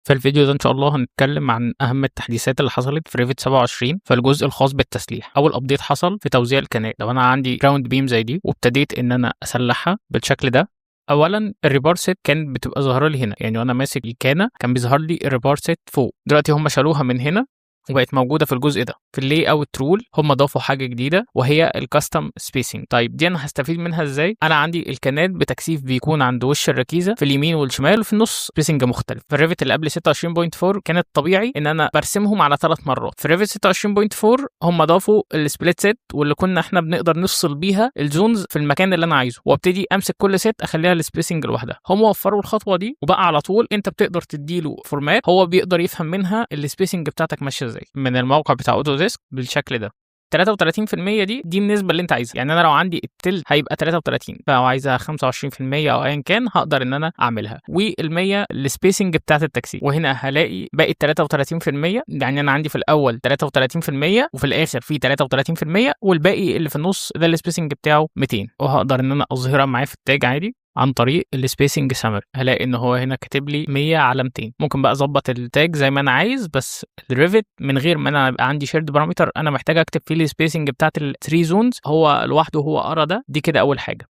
في الفيديو ده ان شاء الله هنتكلم عن اهم التحديثات اللي حصلت في ريفت 27 في الجزء الخاص بالتسليح. اول ابديت حصل في توزيع الكنات. لو انا عندي جراوند بيم زي دي وابتديت ان انا اسلحها بالشكل ده، اولا الريبار سيت كانت بتبقى ظاهره لي هنا، يعني وانا ماسك الكانه كان بيظهر لي الريبار سيت فوق. دلوقتي هم شالوها من هنا وبقت موجوده في الجزء ده. في اللاي اوت رول هم ضافوا حاجه جديده وهي الكاستم سبيسنج. طيب دي انا هستفيد منها ازاي؟ انا عندي الكنات بتكثيف بيكون عند وش الركيزه في اليمين والشمال وفي النص سبيسنج مختلف. في الريفت اللي قبل 26.4 كانت طبيعي ان انا برسمهم على 3 مرات. في الريفت 26.4 هم ضافوا السبليت سيت، واللي كنا احنا بنقدر نفصل بيها الزونز في المكان اللي انا عايزه، وابتدي امسك كل سيت اخليها السبيسنج لوحدها. هم وفروا الخطوه دي، وبقى على طول انت بتقدر تديله فورمات هو بيقدر يفهم منها السبيسنج بتاعتك ماشيه ازاي من الموقع بتاع اوتوديسك بالشكل ده. 33% دي النسبه اللي انت عايزها، يعني انا لو عندي التل هيبقى 33، فلو عايزها 25% او ايا كان هقدر ان انا اعملها، وال100 السبيسنج بتاعت التكثيف. وهنا هلاقي باقي 33%، يعني انا عندي في الاول 33% وفي الاخر في 33%، والباقي اللي في النص ده السبيسنج بتاعه 200، وهقدر ان انا اظهرها معايا في التاج عادي عن طريق السبيسنج سمري. هلاقي ان هو هنا كاتب لي 100 على 200. ممكن بقى اظبط التاج زي ما انا عايز، بس الريفت من غير ما انا يبقى عندي شيرد بارامتر انا محتاج اكتب فيه السبيسنج بتاعت ال3 زونز هو لوحده، هو قرا ده. دي كده اول حاجه.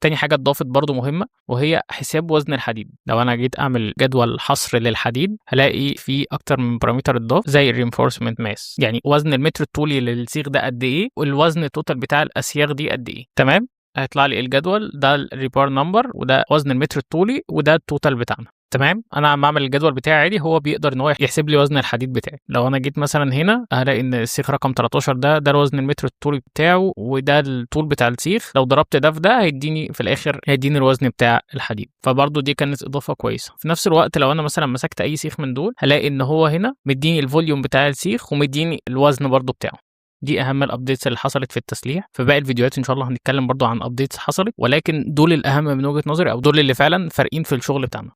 تاني حاجه اتضافت برضو مهمه، وهي حساب وزن الحديد. لو انا جيت اعمل جدول حصر للحديد هلاقي فيه اكتر من بارامتر اتضاف، زي الرينفورسمنت ماس، يعني وزن المتر الطولي للسيخ ده قد ايه، والوزن التوتال بتاع الاسياخ دي قد ايه. تمام، هيطلع لي الجدول ده الريبار نمبر، وده وزن المتر الطولي، وده التوتال بتاعنا. تمام، انا عم بعمل الجدول بتاعي عادي، هو بيقدر ان هو يحسب لي وزن الحديد بتاعي. لو انا جيت مثلا هنا هلاقي ان السيخ رقم 13 ده الوزن المتر الطولي بتاعه، وده الطول بتاع السيخ. لو ضربت ده في ده هيديني في الاخر الوزن بتاع الحديد. فبرضه دي كانت اضافه كويسه. في نفس الوقت لو انا مثلا مسكت اي سيخ من دول هلاقي ان هو هنا مديني الفوليوم بتاع السيخ ومديني الوزن برضه بتاعه. دي اهم الابديتس اللي حصلت في التسليح. في باقي الفيديوهات ان شاء الله هنتكلم برضو عن ابديتس حصلت، ولكن دول الاهم من وجهة نظري، او دول اللي فعلا فارقين في الشغل بتاعنا.